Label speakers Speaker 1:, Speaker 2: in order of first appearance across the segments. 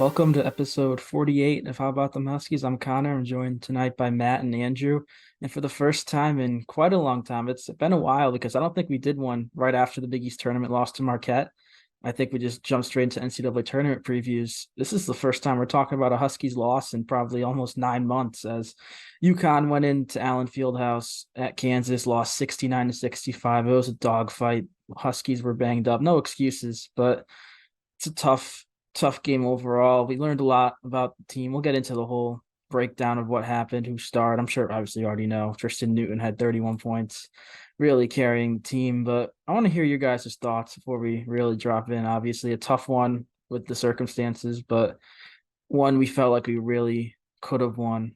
Speaker 1: Welcome to episode 48 of How About Them Huskies. I'm Connor. I'm joined tonight by Matt and Andrew. And for the first time in quite a long time, it's been a while because I don't think we did one right after the Big East tournament lost to Marquette. I think we just jumped straight into NCAA tournament previews. This is the first time we're talking about a Huskies loss in probably almost 9 months as UConn went into Allen Fieldhouse at Kansas, lost 69-65. It was a dogfight. Huskies were banged up. No excuses, but it's a tough game overall. We learned a lot about the team. We'll get into the whole breakdown of what happened, who starred. I'm sure obviously you already know. Tristen Newton had 31 points, really carrying the team. But I want to hear your guys' thoughts before we really drop in. Obviously, a tough one with the circumstances, but one we felt like we really could have won.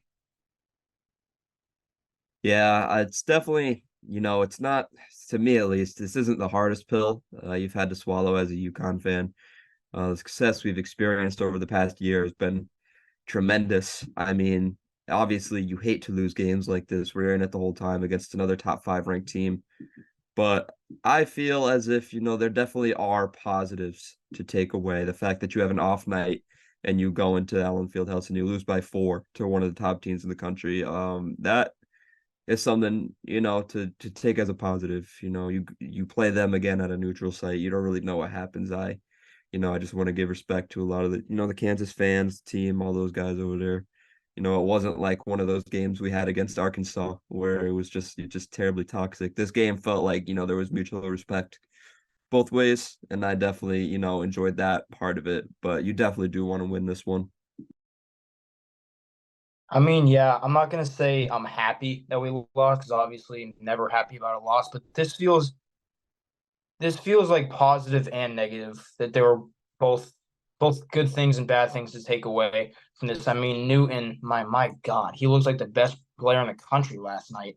Speaker 2: Yeah, it's definitely, it's not, to me at least, this isn't the hardest pill you've had to swallow as a UConn fan. The success we've experienced over the past year has been tremendous. I mean, obviously, you hate to lose games like this. We're in it the whole time against another top five ranked team. But I feel as if, there definitely are positives to take away. The fact that you have an off night and you go into Allen Fieldhouse and you lose by 4 to one of the top teams in the country. That is something to take as a positive. You play them again at a neutral site. You don't really know what happens. I just want to give respect to a lot of the Kansas fans, team, all those guys over there. It wasn't like one of those games we had against Arkansas where it was just terribly toxic. This game felt like there was mutual respect both ways, and I definitely enjoyed that part of it. But you definitely do want to win this one.
Speaker 3: I mean, yeah, I'm not gonna say I'm happy that we lost because obviously never happy about a loss, but this feels like positive and negative that there were both good things and bad things to take away from this. I mean, Newton, my God, he looks like the best player in the country last night.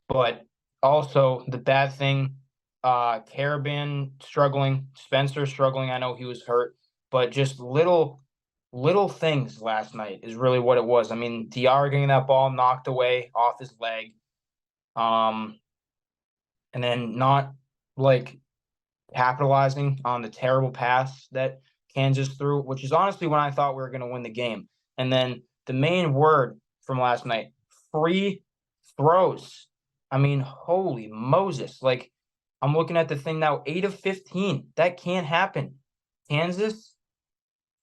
Speaker 3: But also the bad thing, Caravan struggling, Spencer struggling. I know he was hurt, but just little things last night is really what it was. I mean, Diarra getting that ball knocked away off his leg, um, and then not like capitalizing on the terrible pass that Kansas threw, which is honestly when I thought we were going to win the game. And then the main word from last night, free throws. I mean, holy Moses. Like, I'm looking at the thing now, 8 of 15. That can't happen. Kansas,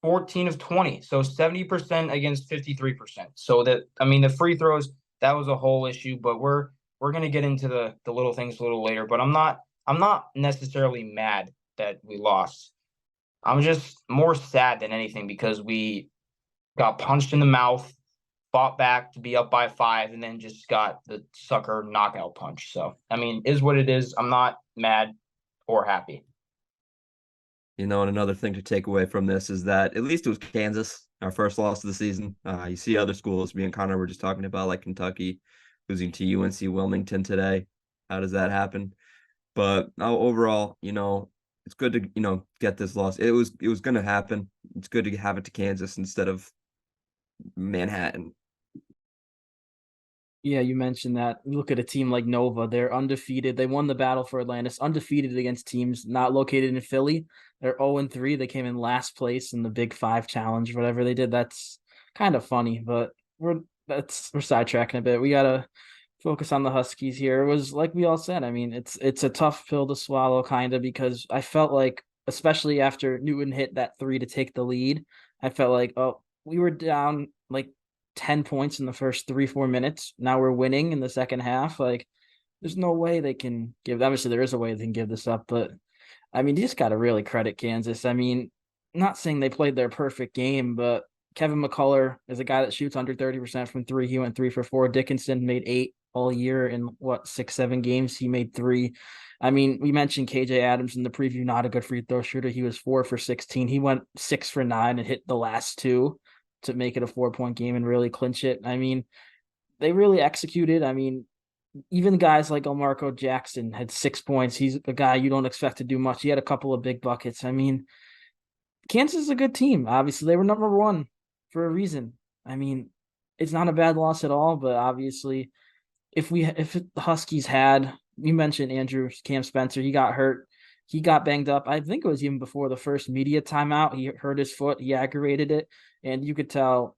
Speaker 3: 14 of 20. So 70% against 53%. So that, I mean, the free throws, that was a whole issue, but we're gonna get into the little things a little later. But I'm not necessarily mad that we lost. I'm just more sad than anything because we got punched in the mouth, fought back to be up by 5, and then just got the sucker knockout punch. So I mean, is what it is. I'm not mad or happy.
Speaker 2: And another thing to take away from this is that at least it was Kansas, our first loss of the season. You see other schools, me and Connor were just talking about, like Kentucky losing to UNC Wilmington today. How does that happen? But overall, it's good to, get this loss. It was going to happen. It's good to have it to Kansas instead of Manhattan.
Speaker 1: Yeah, you mentioned that. You look at a team like Nova, they're undefeated. They won the battle for Atlantis, undefeated against teams not located in Philly. They're 0-3. They came in last place in the Big Five challenge, whatever they did. That's kind of funny, but we're sidetracking a bit. We gotta focus on the Huskies here. It was like we all said. I mean, it's a tough pill to swallow, kind of, because I felt like, especially after Newton hit that three to take the lead, I felt like, oh, we were down like 10 points in the first 3-4 minutes. Now we're winning in the second half. Like, there's no way they can give. Obviously, there is a way they can give this up, but I mean, you just got to really credit Kansas. I mean, not saying they played their perfect game, but Kevin McCullough is a guy that shoots under 30% from three. He went 3 for 4. Dickinson made 8 all year in 6-7 games. He made 3. I mean, we mentioned KJ Adams in the preview, not a good free throw shooter. He was 4 for 16. He went 6 for 9 and hit the last 2 to make it a 4-point game and really clinch it. I mean, they really executed. I mean, even guys like Omarco Jackson had 6 points. He's a guy you don't expect to do much. He had a couple of big buckets. I mean, Kansas is a good team. Obviously, they were number 1 for a reason. I mean, it's not a bad loss at all, but obviously, if the Huskies had, you mentioned Andrew Cam Spencer, he got hurt. he got banged up. I think it was even before the first media timeout. He hurt his foot. He aggravated it, and you could tell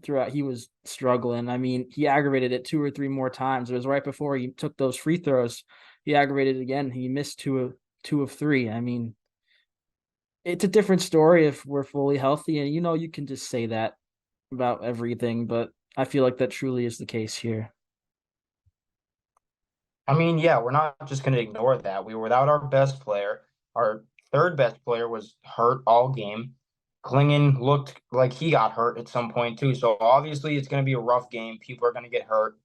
Speaker 1: throughout he was struggling. I mean, he aggravated it 2 or 3 more times. It was right before he took those free throws. He aggravated it again. He missed two of three. I mean, it's a different story if we're fully healthy, and you can just say that about everything, but I feel like that truly is the case here.
Speaker 3: I mean, yeah, we're not just going to ignore that. We were without our best player. Our third best player was hurt all game. Klingon looked like he got hurt at some point too. So obviously it's going to be a rough game. People are going to get hurt.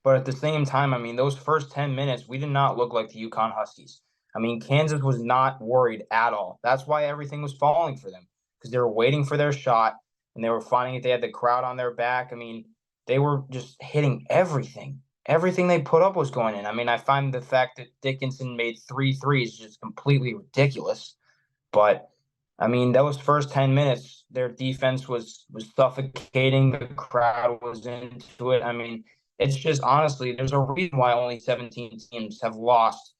Speaker 3: But at the same time, I mean, those first 10 minutes, we did not look like the Yukon Huskies. I mean, Kansas was not worried at all. That's why everything was falling for them because they were waiting for their shot and they were finding it. They had the crowd on their back. I mean, they were just hitting everything. Everything they put up was going in. I mean, I find the fact that Dickinson made 3 threes just completely ridiculous. But I mean, those first 10 minutes, their defense was suffocating. The crowd was into it. I mean, it's just honestly, there's a reason why only 17 teams have lost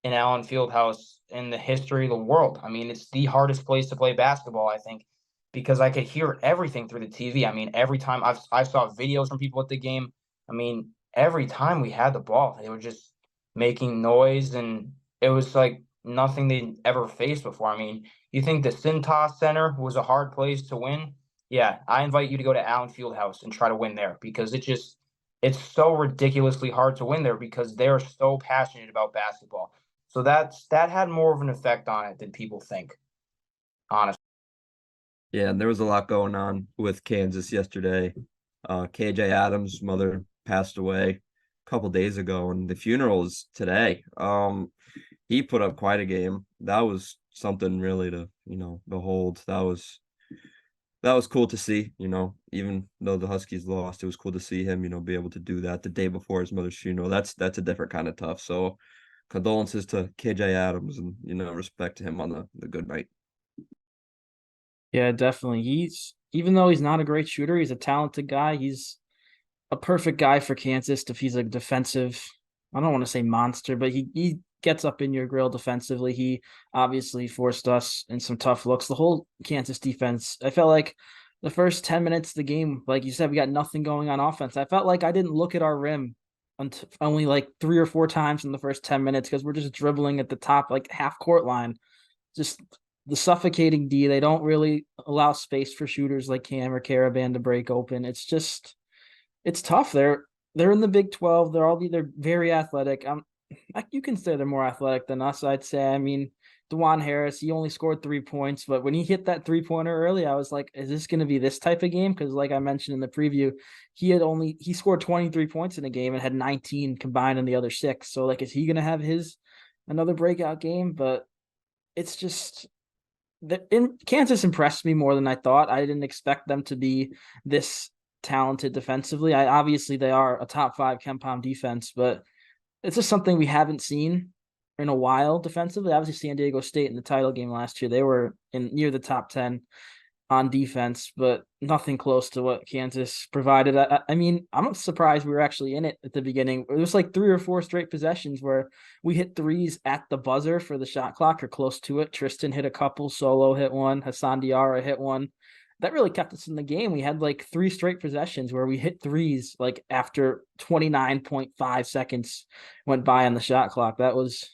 Speaker 3: in Allen Fieldhouse in the history of the world. I mean, it's the hardest place to play basketball, I think, because I could hear everything through the TV. I mean, every time I saw videos from people at the game. I mean, every time we had the ball, they were just making noise, and it was like nothing they'd ever faced before. I mean, you think the Cintas Center was a hard place to win? Yeah, I invite you to go to Allen Fieldhouse and try to win there because it's so ridiculously hard to win there because they're so passionate about basketball. So that had more of an effect on it than people think, honestly.
Speaker 2: Yeah, and there was a lot going on with Kansas yesterday. KJ Adams' mother passed away a couple days ago, and the funeral is today. He put up quite a game. That was something really to, behold. That was cool to see, even though the Huskies lost, it was cool to see him, be able to do that the day before his mother's funeral. That's a different kind of tough. So condolences to KJ Adams and, respect to him on the good night.
Speaker 1: Yeah, definitely. Even though he's not a great shooter, he's a talented guy. He's a perfect guy for Kansas if he's a defensive, I don't want to say monster, but he gets up in your grill defensively. He obviously forced us in some tough looks. The whole Kansas defense, I felt like the first 10 minutes of the game, like you said, we got nothing going on offense. I felt like I didn't look at our rim until only like 3 or 4 times in the first 10 minutes because we're just dribbling at the top, like half court line. Just the suffocating D. They don't really allow space for shooters like Cam or Caravan to break open. It's tough. They're in the Big 12. They're very athletic. You can say they're more athletic than us, I'd say. I mean, DeJuan Harris, he only scored 3 points, but when he hit that 3-pointer early, I was like, is this going to be this type of game? Because like I mentioned in the preview, he scored 23 points in a game and had 19 combined in the other 6. So like, is he going to have another breakout game? But it's just Kansas impressed me more than I thought. I didn't expect them to be this talented defensively. Obviously they are a top 5 KenPom defense, but it's just something we haven't seen in a while defensively. Obviously San Diego State in the title game last year, they were near the top 10 on defense, but nothing close to what Kansas provided. I mean, I'm surprised we were actually in it at the beginning. It was like 3 or 4 straight possessions where we hit threes at the buzzer for the shot clock or close to it. Tristen hit a couple, Solo hit one, Hassan Diarra hit one. That really kept us in the game. We had like 3 straight possessions where we hit threes like after 29.5 seconds went by on the shot clock. That was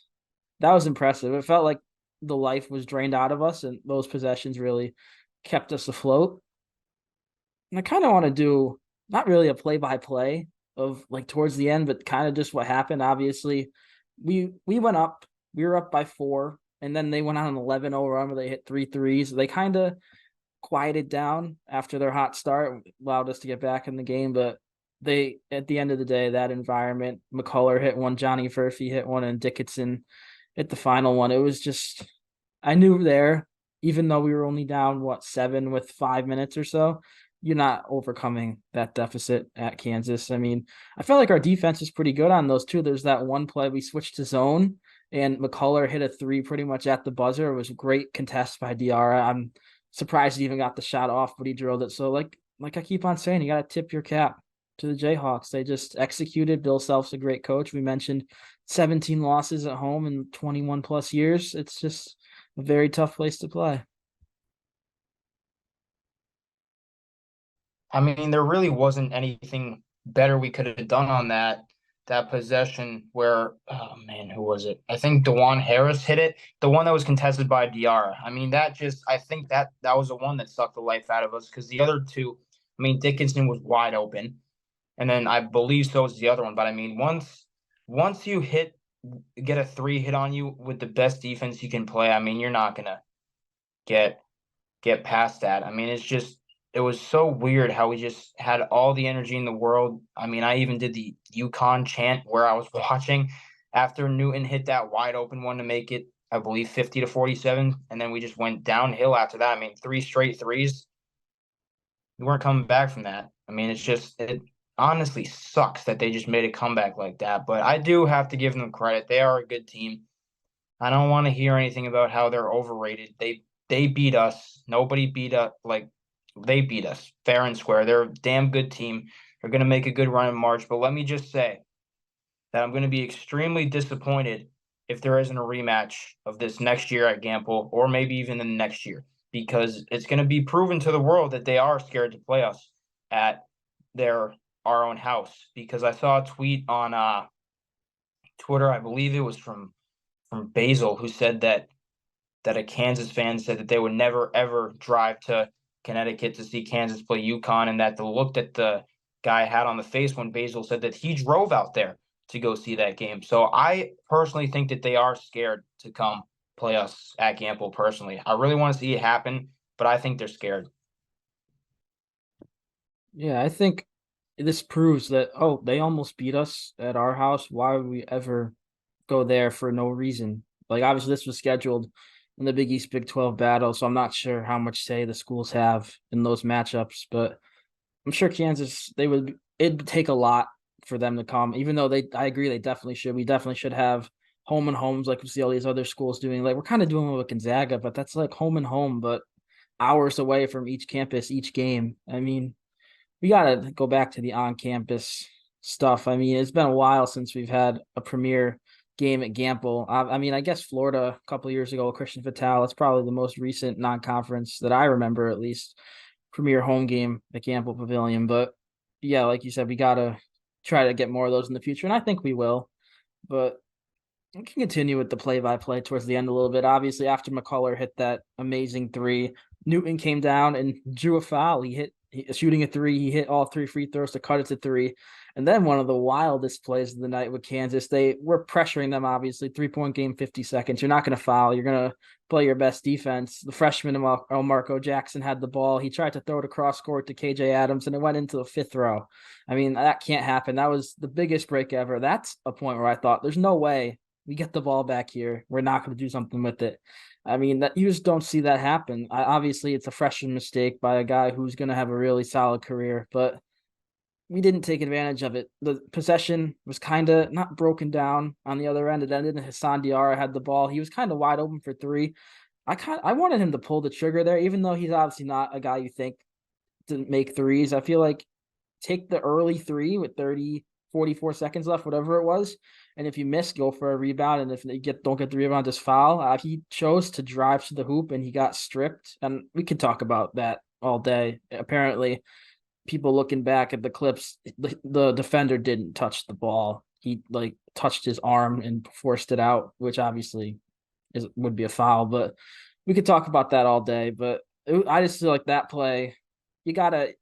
Speaker 1: impressive. It felt like the life was drained out of us, and those possessions really kept us afloat. And I kind of want to do not really a play-by-play of like towards the end, but kind of just what happened. Obviously, we went up. We were up by 4, and then they went on an 11-0 run where they hit 3 threes. They kind of quieted down after their hot start, allowed us to get back in the game. But they, at the end of the day, that environment, McCullough hit one, Johnny Furphy hit one, and Dickinson hit the final one. It was just, I knew there, even though we were only down 7 with 5 minutes or so, you're not overcoming that deficit at Kansas. I mean, I felt like our defense is pretty good on those too. There's that one play we switched to zone and McCullough hit a 3 pretty much at the buzzer. It was a great contest by Diarra. I'm surprised he even got the shot off, but he drilled it. So like I keep on saying, you got to tip your cap to the Jayhawks. They just executed. Bill Self's a great coach. We mentioned 17 losses at home in 21 plus years. It's just a very tough place to play.
Speaker 3: I mean, there really wasn't anything better we could have done on that possession where, oh man, who was it? I think DeJuan Harris hit it, the one that was contested by Diarra. I mean, I think that was the one that sucked the life out of us because the other two, I mean, Dickinson was wide open, and then I believe so was the other one. But I mean, once you get a three hit on you with the best defense you can play, I mean, you're not gonna get get past that. I mean, it was so weird how we just had all the energy in the world. I mean, I even did the UConn chant where I was watching after Newton hit that wide open one to make it, I believe, 50-47. And then we just went downhill after that. I mean, three straight threes. We weren't coming back from that. I mean, it honestly sucks that they just made a comeback like that. But I do have to give them credit. They are a good team. I don't want to hear anything about how they're overrated. They beat us. Nobody beat us like they beat us fair and square. They're a damn good team. They're going to make a good run in March. But let me just say that I'm going to be extremely disappointed if there isn't a rematch of this next year at Gamble or maybe even the next year because it's going to be proven to the world that they are scared to play us at our own house. Because I saw a tweet on Twitter, I believe it was from Basil, who said that a Kansas fan said that they would never ever drive to Connecticut to see Kansas play UConn, and that the look that the guy had on the face when Basil said that he drove out there to go see that game. So I personally think that they are scared to come play us at Gamble. Personally, I really want to see it happen, but I think they're scared.
Speaker 1: Yeah, I think this proves that, oh, they almost beat us at our house. Why would we ever go there for no reason? Like, obviously, this was scheduled in the Big East Big 12 battle, so I'm not sure how much say the schools have in those matchups, but I'm sure Kansas, it'd take a lot for them to come, even though I agree, they definitely should. We definitely should have home and homes like we see all these other schools doing. Like, we're kind of doing it with Gonzaga, but that's like home and home, but hours away from each campus, each game. I mean, we got to go back to the on-campus stuff. I mean, it's been a while since we've had a premier game at Gamble. I mean, I guess Florida a couple of years ago, Christian Fatale. It's probably the most recent non-conference that I remember, at least, premier home game at Gamble Pavilion. But yeah, like you said, we got to try to get more of those in the future, and I think we will. But we can continue with the play-by-play towards the end a little bit. Obviously, after McCullough hit that amazing three, Newton came down and drew a foul. Shooting a three. He hit all three free throws to cut it to three. And then one of the wildest plays of the night with Kansas, they were pressuring them, obviously. 3-point game, 50 seconds. You're not going to foul. You're going to play your best defense. The freshman, Marco Jackson, had the ball. He tried to throw it across court to KJ Adams, and it went into the fifth row. I mean, that can't happen. That was the biggest break ever. That's a point where I thought, there's no way we get the ball back here. We're not going to do something with it. I mean, that you just don't see that happen. Obviously, it's a freshman mistake by a guy who's going to have a really solid career, but we didn't take advantage of it. The possession was kind of not broken down on the other end. It ended. Hassan Diarra had the ball. He was kind of wide open for three. I wanted him to pull the trigger there, even though he's obviously not a guy you think to make threes. I feel like take the early three with 30, 44 seconds left, whatever it was. And if you miss, go for a rebound. And if you don't get the rebound, just foul. He chose to drive to the hoop and he got stripped. And we could talk about that all day. Apparently, people looking back at the clips, the defender didn't touch the ball. He like touched his arm and forced it out, which obviously would be a foul. But we could talk about that all day. But I just feel like that play, you gotta,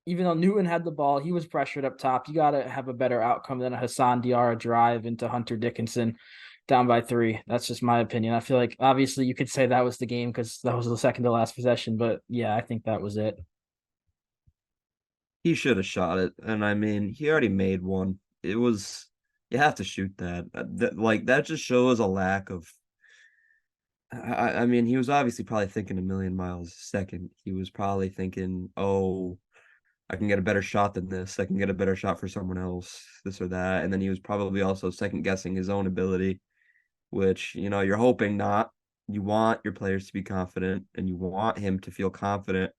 Speaker 1: even though Newton had the ball, he was pressured up top. You gotta have a better outcome than a Hassan Diarra drive into Hunter Dickinson down by three. That's just my opinion. I feel like obviously you could say that was the game because that was the second to last possession. But yeah, I think that was it.
Speaker 2: He should have shot it. And I mean, he already made one. It was, you have to shoot that. That just shows a lack of. I mean, he was obviously probably thinking a million miles a second. He was probably thinking, oh, I can get a better shot than this. I can get a better shot for someone else, this or that. And then he was probably also second guessing his own ability, which, you're hoping not. You want your players to be confident and you want him to feel confident,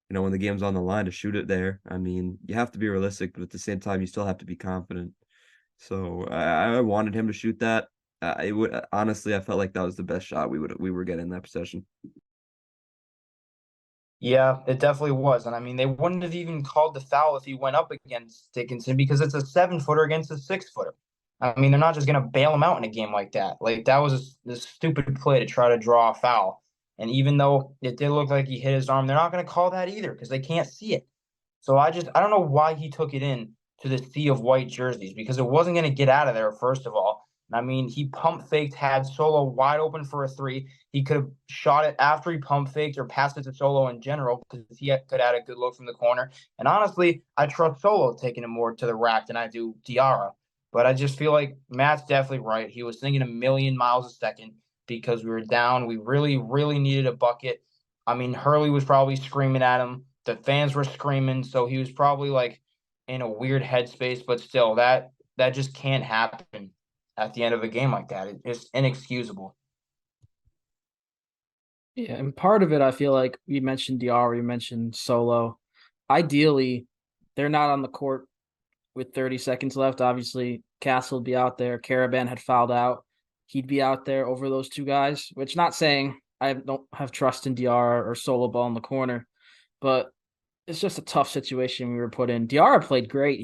Speaker 2: when the game's on the line to shoot it there. I mean, you have to be realistic, but at the same time, you still have to be confident. So I wanted him to shoot that. It would honestly, I felt like that was the best shot we were getting in that possession.
Speaker 3: Yeah, it definitely was. And I mean, they wouldn't have even called the foul if he went up against Dickinson because it's a 7-footer against a 6-footer. I mean, they're not just going to bail him out in a game like that. Like, that was a stupid play to try to draw a foul. And even though it did look like he hit his arm, they're not going to call that either because they can't see it. So I don't know why he took it in to the sea of white jerseys because it wasn't going to get out of there, first of all. I mean, he pump faked, had Solo wide open for a three. He could have shot it after he pump faked or passed it to Solo in general because could have had a good look from the corner. And honestly, I trust Solo taking it more to the rack than I do Diarra. But I just feel like Matt's definitely right. He was thinking a million miles a second because we were down. We really, really needed a bucket. I mean, Hurley was probably screaming at him. The fans were screaming, so he was probably like in a weird headspace. But still, that just can't happen at the end of a game like that. It's inexcusable.
Speaker 1: Yeah, and part of it, I feel like we mentioned DR, we mentioned Solo. Ideally, they're not on the court with 30 seconds left. Obviously, Castle would be out there. Caravan had fouled out. He'd be out there over those two guys, which not saying I don't have trust in DR or Solo ball in the corner, but it's just a tough situation we were put in. Diarra played great.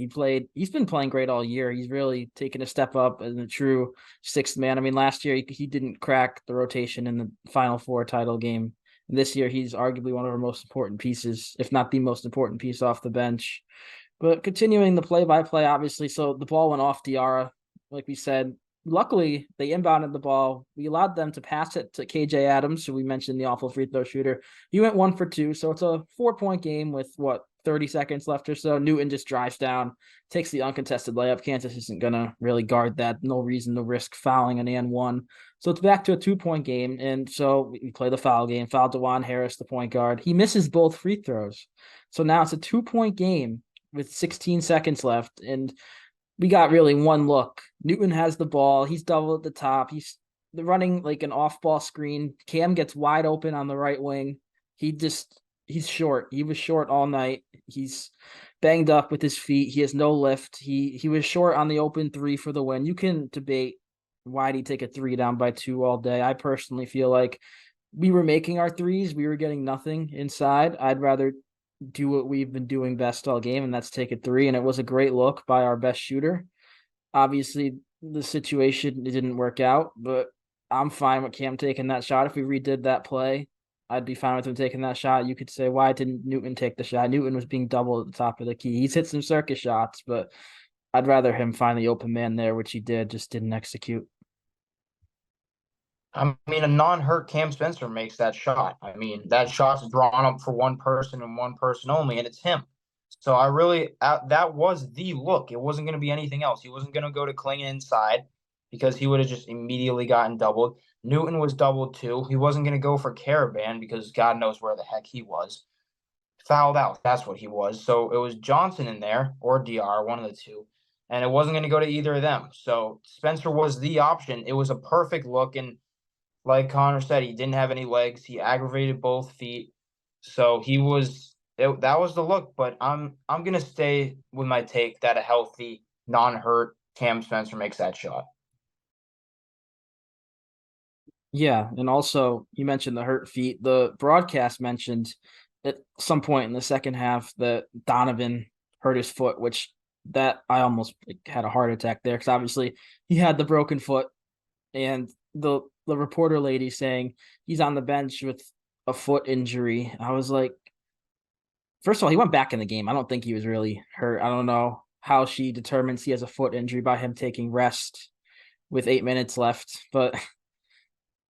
Speaker 1: He's been playing great all year. He's really taken a step up as a true sixth man. I mean, last year he didn't crack the rotation in the Final Four title game. And this year he's arguably one of our most important pieces, if not the most important piece off the bench. But continuing the play-by-play, obviously, so the ball went off Diarra, like we said. Luckily, they inbounded the ball. We allowed them to pass it to KJ Adams, who we mentioned the awful free throw shooter. He went 1 for 2, so it's a 4-point game with 30 seconds left or so. Newton just drives down, takes the uncontested layup. Kansas isn't gonna really guard that. No reason to risk fouling an and one. So it's back to a 2-point game, and so we play the foul game. Foul DeJuan Harris, the point guard. He misses both free throws, so now it's a 2-point game with 16 seconds left, and we got really one look. Newton has the ball. He's double at the top. He's running like an off-ball screen. Cam gets wide open on the right wing. He's short. He was short all night. He's banged up with his feet. He has no lift. He was short on the open three for the win. You can debate why'd he take a three down by 2 all day. I personally feel like we were making our threes. We were getting nothing inside. I'd rather do what we've been doing best all game, and that's take a three. And it was a great look by our best shooter. Obviously, the situation it didn't work out, but I'm fine with Cam taking that shot. If we redid that play, I'd be fine with him taking that shot. You could say, why didn't Newton take the shot? Newton was being doubled at the top of the key. He's hit some circus shots, but I'd rather him find the open man there, which he did, just didn't execute.
Speaker 3: I mean, a non-hurt Cam Spencer makes that shot. I mean, that shot's drawn up for one person and one person only, and it's him. So I really that was the look. It wasn't going to be anything else. He wasn't going to go to Kling inside because he would have just immediately gotten doubled. Newton was doubled too. He wasn't going to go for Caravan because God knows where the heck he was. Fouled out. That's what he was. So it was Johnson in there or DR, one of the two. And it wasn't going to go to either of them. So Spencer was the option. It was a perfect look. And like Connor said, he didn't have any legs. He aggravated both feet. So that was the look. But I'm gonna stay with my take that a healthy, non-hurt Cam Spencer makes that shot.
Speaker 1: Yeah, and also you mentioned the hurt feet. The broadcast mentioned at some point in the second half that Donovan hurt his foot, which that I almost had a heart attack there because obviously he had the broken foot, and the reporter lady saying he's on the bench with a foot injury. I was like, first of all, he went back in the game. I don't think he was really hurt. I don't know how she determines he has a foot injury by him taking rest with 8 minutes left, but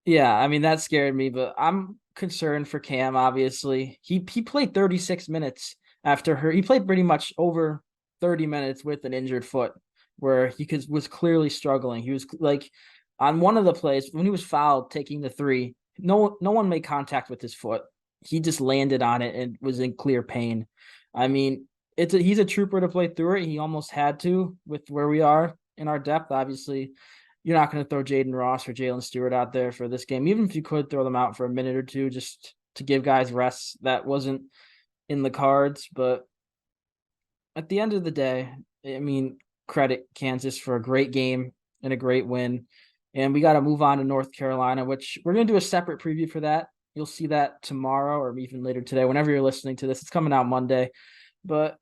Speaker 1: yeah, I mean that scared me, but I'm concerned for Cam. Obviously, he played 36 minutes after her. He played pretty much over 30 minutes with an injured foot, where was clearly struggling. He was like on one of the plays when he was fouled taking the three. No one made contact with his foot. He just landed on it and was in clear pain. I mean, he's a trooper to play through it. He almost had to with where we are in our depth. Obviously, you're not going to throw Jaden Ross or Jalen Stewart out there for this game. Even if you could throw them out for a minute or two just to give guys rests, that wasn't in the cards. But at the end of the day, I mean, credit Kansas for a great game and a great win. And we got to move on to North Carolina, which we're going to do a separate preview for that. You'll see that tomorrow or even later today, whenever you're listening to this. It's coming out Monday. But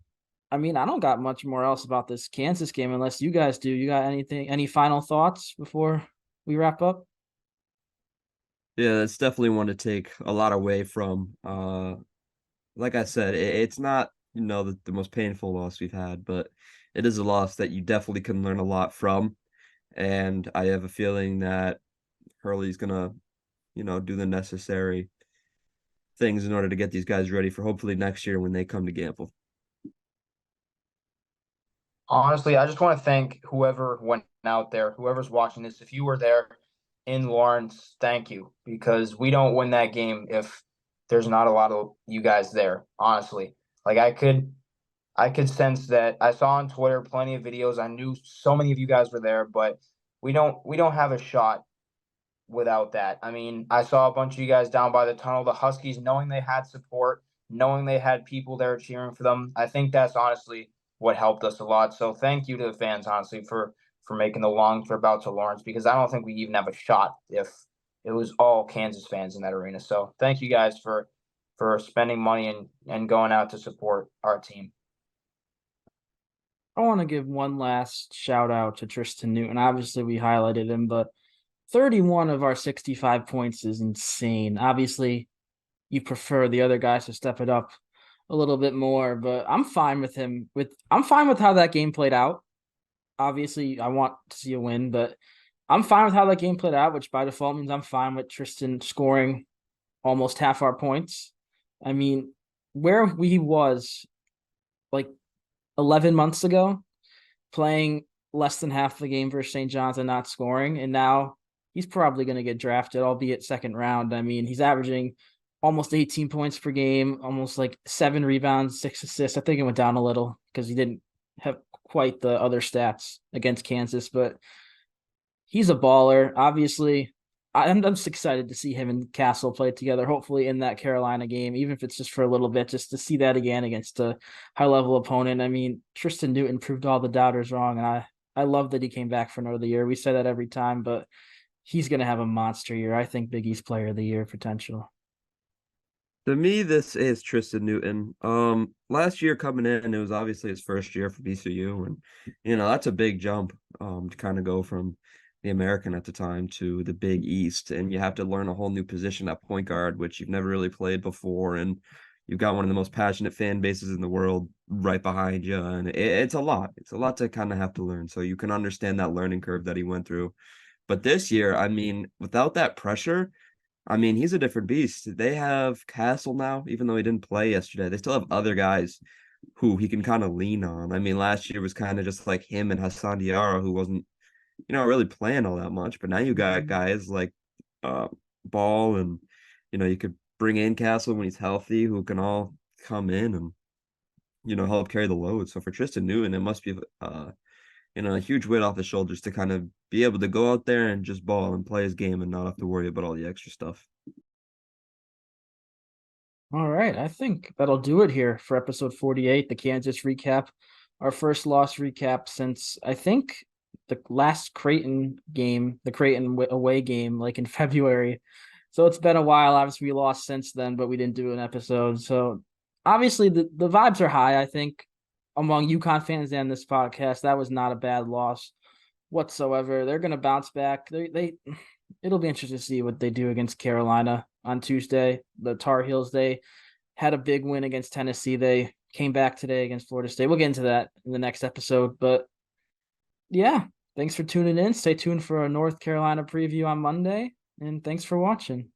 Speaker 1: I mean, I don't got much more else about this Kansas game unless you guys do. You got any final thoughts before we wrap up?
Speaker 2: Yeah, that's definitely one to take a lot away from. Like I said, it's not, the most painful loss we've had, but it is a loss that you definitely can learn a lot from. And I have a feeling that Hurley's gonna, do the necessary things in order to get these guys ready for hopefully next year when they come to Gamble.
Speaker 3: Honestly, I just want to thank whoever went out there, whoever's watching this. If you were there in Lawrence, thank you, because we don't win that game if there's not a lot of you guys there, honestly. Like I could sense that. I saw on Twitter plenty of videos. I knew so many of you guys were there, but we don't have a shot without that. I mean, I saw a bunch of you guys down by the tunnel, the Huskies, knowing they had support, knowing they had people there cheering for them. I think that's honestly what helped us a lot. So thank you to the fans, honestly, for making the long trip out to Lawrence, because I don't think we even have a shot if it was all Kansas fans in that arena. So thank you guys for spending money and going out to support our team.
Speaker 1: I want to give one last shout out to Tristen Newton. Obviously, we highlighted him, but 31 of our 65 points is insane. Obviously, you prefer the other guys to step it up a little bit more, but I'm fine with him. I'm fine with how that game played out. Obviously, I want to see a win, but I'm fine with how that game played out, which by default means I'm fine with Tristen scoring almost half our points. I mean, where we was like 11 months ago, playing less than half the game versus St. John's and not scoring, and now he's probably going to get drafted, albeit second round. I mean, he's averaging almost 18 points per game, almost like 7 rebounds, 6 assists. I think it went down a little because he didn't have quite the other stats against Kansas, but he's a baller. Obviously, I'm just excited to see him and Castle play together, hopefully in that Carolina game, even if it's just for a little bit, just to see that again against a high-level opponent. I mean, Tristen Newton proved all the doubters wrong, and I love that he came back for another year. We say that every time, but he's going to have a monster year. I think Big East Player of the Year potential.
Speaker 2: To me, this is Tristen Newton. Last year coming in, it was obviously his first year for BCU, and that's a big jump to kind of go from the American at the time to the Big East, and you have to learn a whole new position at point guard, which you've never really played before, and you've got one of the most passionate fan bases in the world right behind you, and it's a lot. It's a lot to kind of have to learn, so you can understand that learning curve that he went through. But this year, I mean, without that pressure, I mean, he's a different beast. They have Castle now, even though he didn't play yesterday. They still have other guys who he can kind of lean on. I mean, last year was kind of just like him and Hassan Diarra, who wasn't, really playing all that much. But now you got guys like Ball, and you could bring in Castle when he's healthy, who can all come in and help carry the load. So for Tristen Newton, it must be a huge weight off his shoulders to kind of be able to go out there and just ball and play his game and not have to worry about all the extra stuff.
Speaker 1: All right. I think that'll do it here for episode 48, the Kansas recap. Our first loss recap since I think the last Creighton game, the Creighton away game, like in February. So it's been a while. Obviously, we lost since then, but we didn't do an episode. So obviously, the vibes are high, I think, among UConn fans and this podcast. That was not a bad loss whatsoever. They're going to bounce back. It'll be interesting to see what they do against Carolina on Tuesday. The Tar Heels, they had a big win against Tennessee. They came back today against Florida State. We'll get into that in the next episode. But yeah, thanks for tuning in. Stay tuned for a North Carolina preview on Monday. And thanks for watching.